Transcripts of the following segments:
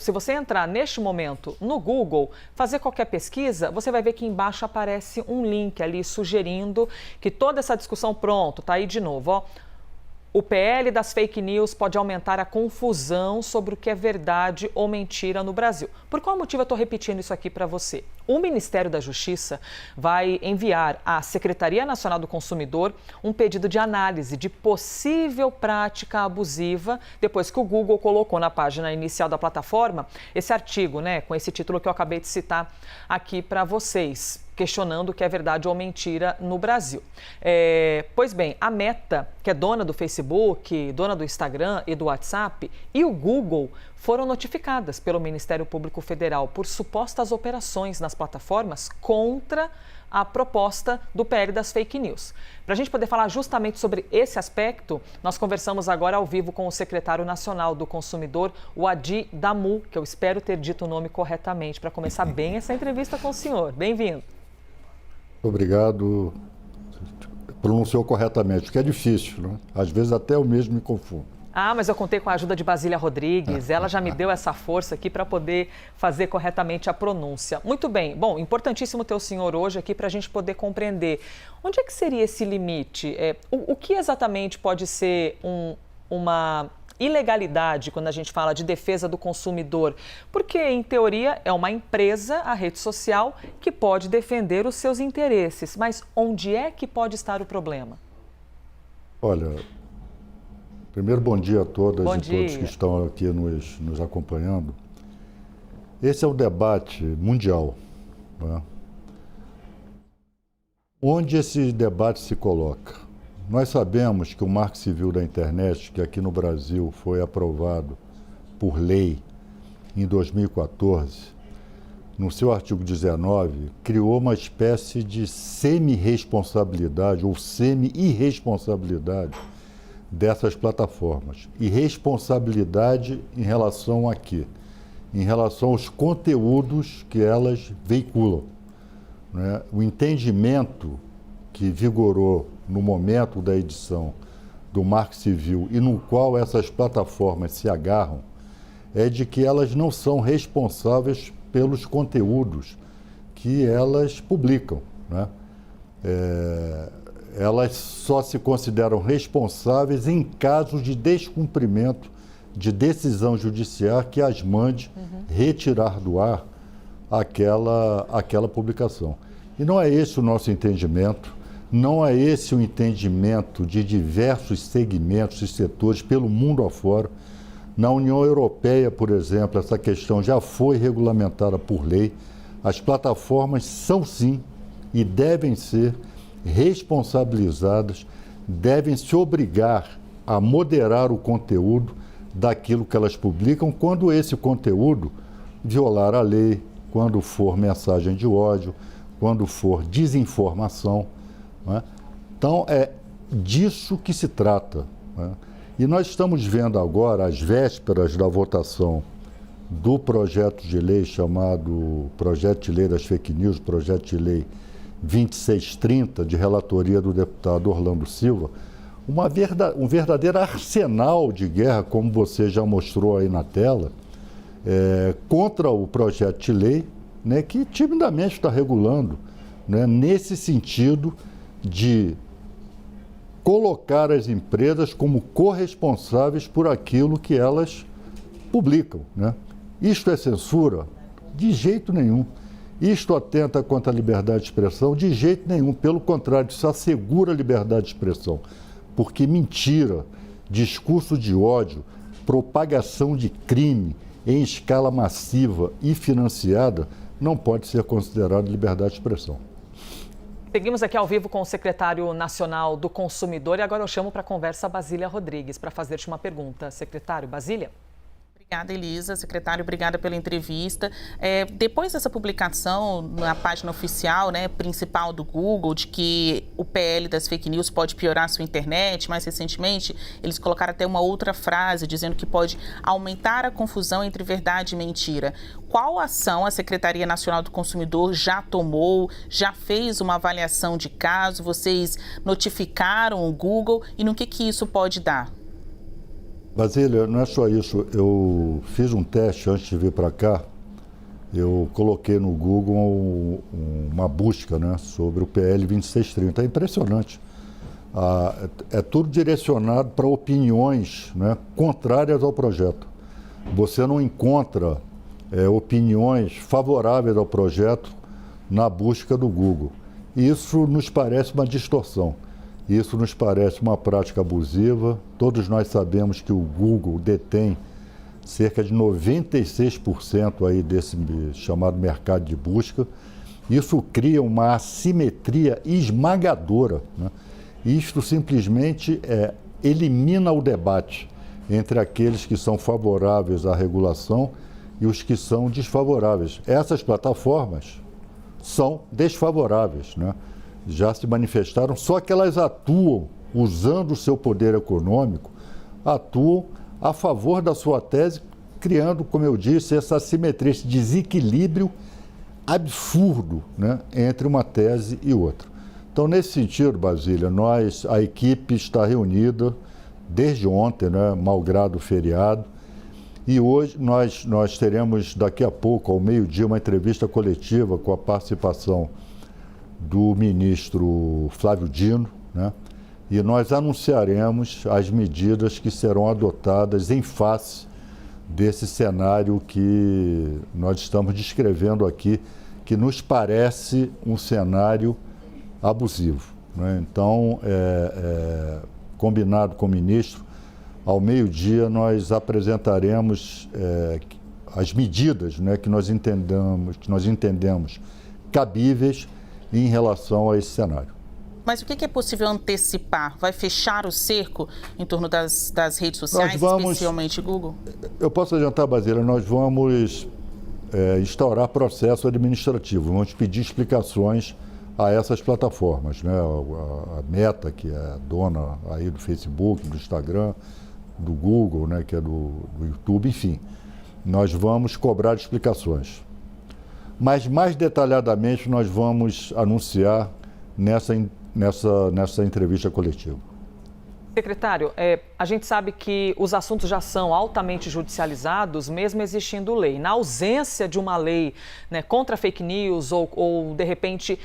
Se você entrar neste momento no Google, fazer qualquer pesquisa, você vai ver que embaixo aparece um link ali sugerindo que toda essa discussão, pronto, tá aí de novo, ó. O PL das fake news pode aumentar a confusão sobre o que é verdade ou mentira no Brasil. Por qual motivo eu estou repetindo isso aqui para você? O Ministério da Justiça vai enviar à Secretaria Nacional do Consumidor um pedido de análise de possível prática abusiva, depois que o Google colocou na página inicial da plataforma esse artigo, né, com esse título que eu acabei de citar aqui para vocês, questionando o que é verdade ou mentira no Brasil. Pois bem, a Meta, que é dona do Facebook, dona do Instagram e do WhatsApp, e o Google foram notificadas pelo Ministério Público Federal por supostas operações nas plataformas contra a proposta do PL das fake news. Para a gente poder falar justamente sobre esse aspecto, nós conversamos agora ao vivo com o secretário nacional do consumidor, o Adi Damu, que eu espero ter dito o nome corretamente, para começar bem essa entrevista com o senhor. Bem-vindo. Obrigado. Pronunciou corretamente, porque é difícil, né? Às vezes até eu mesmo me confundo. Ah, mas eu contei com a ajuda de Basília Rodrigues, ela já me deu essa força aqui para poder fazer corretamente a pronúncia. Muito bem, bom, importantíssimo ter o senhor hoje aqui para a gente poder compreender onde é que seria esse limite, o que exatamente pode ser uma ilegalidade quando a gente fala de defesa do consumidor, porque em teoria é uma empresa, a rede social, que pode defender os seus interesses, mas onde é que pode estar o problema? Olha, primeiro bom dia a todas Bom e dia. todos que estão aqui nos acompanhando. Esse é um debate mundial, né? Onde esse debate se coloca? Nós sabemos que o Marco Civil da Internet, que aqui no Brasil foi aprovado por lei em 2014, no seu artigo 19, criou uma espécie de semi-responsabilidade ou semi-irresponsabilidade dessas plataformas. E responsabilidade em relação a quê? Em relação aos conteúdos que elas veiculam, né? O entendimento que vigorou no momento da edição do Marco Civil e no qual essas plataformas se agarram é de que elas não são responsáveis pelos conteúdos que elas publicam, né? Elas só se consideram responsáveis em caso de descumprimento de decisão judicial que as mande retirar do ar aquela publicação. E não é esse o nosso entendimento. Não é esse o entendimento de diversos segmentos e setores pelo mundo afora. Na União Europeia, por exemplo, essa questão já foi regulamentada por lei. As plataformas são sim e devem ser responsabilizadas, devem se obrigar a moderar o conteúdo daquilo que elas publicam quando esse conteúdo violar a lei, quando for mensagem de ódio, quando for desinformação, né? Então, é disso que se trata, né? E nós estamos vendo agora, às vésperas da votação do projeto de lei chamado Projeto de Lei das Fake News, Projeto de Lei 2630, de relatoria do deputado Orlando Silva, um verdadeiro arsenal de guerra, como você já mostrou aí na tela, contra o projeto de lei, né, que timidamente está regulando, né, nesse sentido de colocar as empresas como corresponsáveis por aquilo que elas publicam, né? Isto é censura? De jeito nenhum. Isto atenta contra a liberdade de expressão? De jeito nenhum. Pelo contrário, isso assegura a liberdade de expressão. Porque mentira, discurso de ódio, propagação de crime em escala massiva e financiada não pode ser considerado liberdade de expressão. Seguimos aqui ao vivo com o secretário nacional do consumidor e agora eu chamo para a conversa a Basília Rodrigues para fazer-te uma pergunta. Secretário, Basília? Obrigada, Elisa. Secretário, obrigada pela entrevista. Depois dessa publicação na página oficial, né, principal do Google, de que o PL das fake news pode piorar a sua internet, mais recentemente, eles colocaram até uma outra frase dizendo que pode aumentar a confusão entre verdade e mentira. Qual ação a Secretaria Nacional do Consumidor já tomou, já fez uma avaliação de caso? Vocês notificaram o Google e no que isso pode dar? Basília, não é só isso. Eu fiz um teste antes de vir para cá. Eu coloquei no Google uma busca, né, sobre o PL 2630. É impressionante. É tudo direcionado para opiniões, né, contrárias ao projeto. Você não encontra opiniões favoráveis ao projeto na busca do Google. Isso nos parece uma distorção. Isso nos parece uma prática abusiva. Todos nós sabemos que o Google detém cerca de 96% aí desse chamado mercado de busca. Isso cria uma assimetria esmagadora, né? Isto simplesmente elimina o debate entre aqueles que são favoráveis à regulação e os que são desfavoráveis. Essas plataformas são desfavoráveis, né? Já se manifestaram, só que elas atuam, usando o seu poder econômico, atuam a favor da sua tese, criando, como eu disse, essa assimetria, esse desequilíbrio absurdo, né, entre uma tese e outra. Então, nesse sentido, Basília, a equipe está reunida desde ontem, né, malgrado o feriado, e hoje nós teremos, daqui a pouco, ao meio-dia, uma entrevista coletiva com a participação do ministro Flávio Dino, né? E nós anunciaremos as medidas que serão adotadas em face desse cenário que nós estamos descrevendo aqui, que nos parece um cenário abusivo, né? Então, combinado com o ministro, ao meio-dia nós apresentaremos as medidas, né, que nós entendemos cabíveis em relação a esse cenário. Mas o que é possível antecipar? Vai fechar o cerco em torno das redes sociais, especialmente Google? Eu posso adiantar, Basília, nós vamos instaurar processo administrativo, vamos pedir explicações a essas plataformas, né? A Meta, que é dona aí do Facebook, do Instagram, do Google, né, que é do YouTube, enfim. Nós vamos cobrar explicações. Mas mais detalhadamente nós vamos anunciar nessa entrevista coletiva. Secretário, a gente sabe que os assuntos já são altamente judicializados, mesmo existindo lei. Na ausência de uma lei, né, contra fake news ou de repente,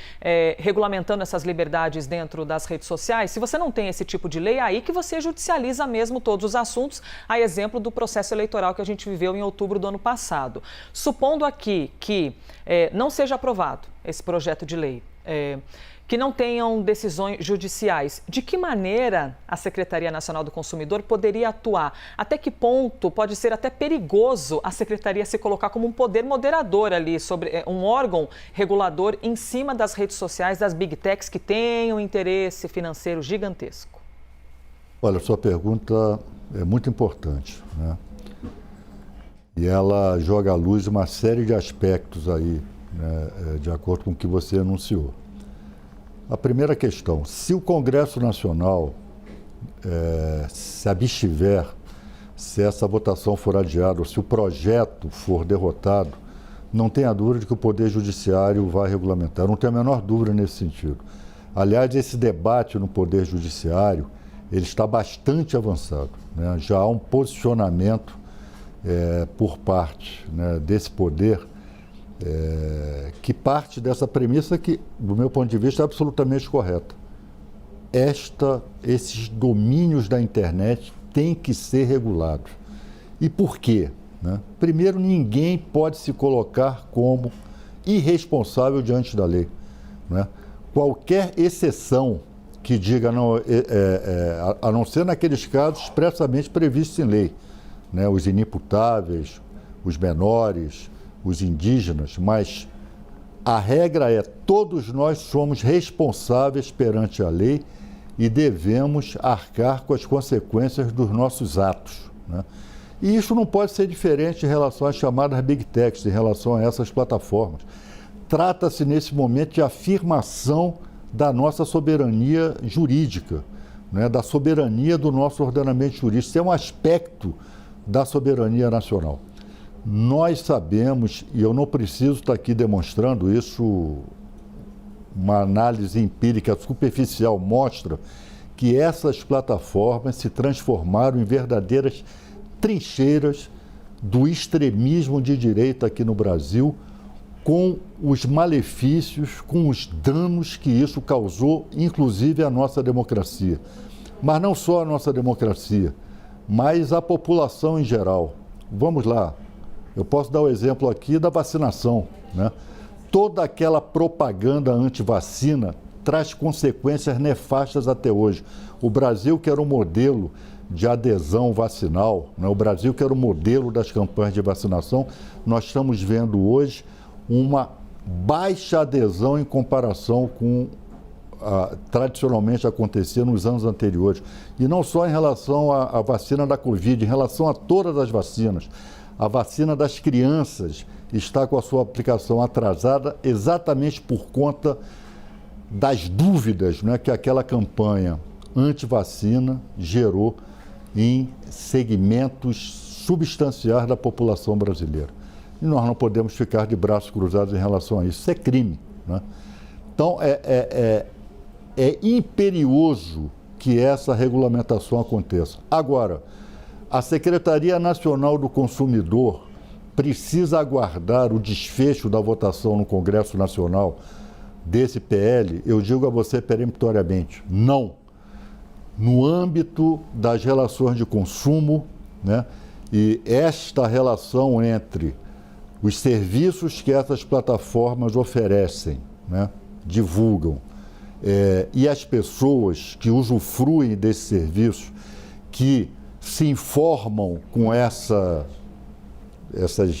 regulamentando essas liberdades dentro das redes sociais, se você não tem esse tipo de lei, é aí que você judicializa mesmo todos os assuntos, a exemplo do processo eleitoral que a gente viveu em outubro do ano passado. Supondo aqui que não seja aprovado esse projeto de lei, que não tenham decisões judiciais, de que maneira a Secretaria Nacional do Consumidor poderia atuar? Até que ponto pode ser até perigoso a Secretaria se colocar como um poder moderador ali, sobre um órgão regulador em cima das redes sociais, das big techs que têm um interesse financeiro gigantesco? Olha, sua pergunta é muito importante, né? E ela joga à luz uma série de aspectos aí, né, de acordo com o que você anunciou. A primeira questão, se o Congresso Nacional se abstiver, se essa votação for adiada, ou se o projeto for derrotado, não tenha dúvida de que o Poder Judiciário vai regulamentar. Eu não tenho a menor dúvida nesse sentido. Aliás, esse debate no Poder Judiciário, ele está bastante avançado, né? Já há um posicionamento por parte, né, desse poder, que parte dessa premissa que, do meu ponto de vista, é absolutamente correta. Esses domínios da internet têm que ser regulados. E por quê? Né? Primeiro, ninguém pode se colocar como irresponsável diante da lei, né? Qualquer exceção que diga, não, a não ser naqueles casos expressamente previstos em lei, né? Os inimputáveis, os menores, os indígenas, mas a regra é: todos nós somos responsáveis perante a lei e devemos arcar com as consequências dos nossos atos, né? E isso não pode ser diferente em relação às chamadas big techs, em relação a essas plataformas. Trata-se nesse momento de afirmação da nossa soberania jurídica, né? Da soberania do nosso ordenamento jurídico. Isso é um aspecto da soberania nacional. Nós sabemos, e eu não preciso estar aqui demonstrando isso, uma análise empírica superficial mostra que essas plataformas se transformaram em verdadeiras trincheiras do extremismo de direita aqui no Brasil, com os malefícios, com os danos que isso causou, inclusive à nossa democracia. Mas não só a nossa democracia, mas a população em geral. Vamos lá, eu posso dar o exemplo aqui da vacinação, né? Toda aquela propaganda anti-vacina traz consequências nefastas até hoje. O Brasil, que era um modelo de adesão vacinal, né? O Brasil, que era o modelo das campanhas de vacinação, nós estamos vendo hoje uma baixa adesão em comparação com tradicionalmente acontecia nos anos anteriores. E não só em relação à vacina da Covid, em relação a todas as vacinas. A vacina das crianças está com a sua aplicação atrasada exatamente por conta das dúvidas, né, que aquela campanha anti-vacina gerou em segmentos substanciais da população brasileira. E nós não podemos ficar de braços cruzados em relação a isso. Isso é crime, né? Então, é imperioso que essa regulamentação aconteça. Agora, a Secretaria Nacional do Consumidor precisa aguardar o desfecho da votação no Congresso Nacional desse PL. Eu digo a você peremptoriamente, não. No âmbito das relações de consumo, né, e esta relação entre os serviços que essas plataformas oferecem, né, divulgam, e as pessoas que usufruem desse serviço, que se informam com essas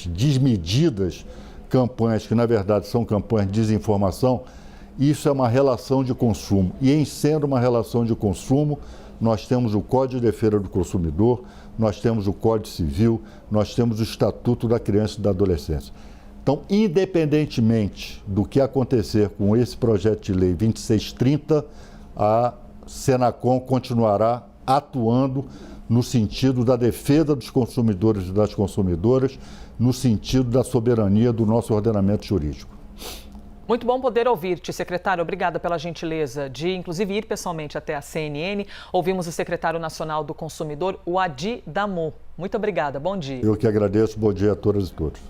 desmedidas campanhas, que na verdade são campanhas de desinformação, isso é uma relação de consumo. E em sendo uma relação de consumo, nós temos o Código de Defesa do Consumidor, nós temos o Código Civil, nós temos o Estatuto da Criança e da Adolescência. Então, independentemente do que acontecer com esse projeto de lei 2630, a Senacom continuará atuando no sentido da defesa dos consumidores e das consumidoras, no sentido da soberania do nosso ordenamento jurídico. Muito bom poder ouvir-te, secretário. Obrigada pela gentileza de, inclusive, ir pessoalmente até a CNN. Ouvimos o secretário nacional do consumidor, o Adi Damu. Muito obrigada. Bom dia. Eu que agradeço. Bom dia a todas e todos.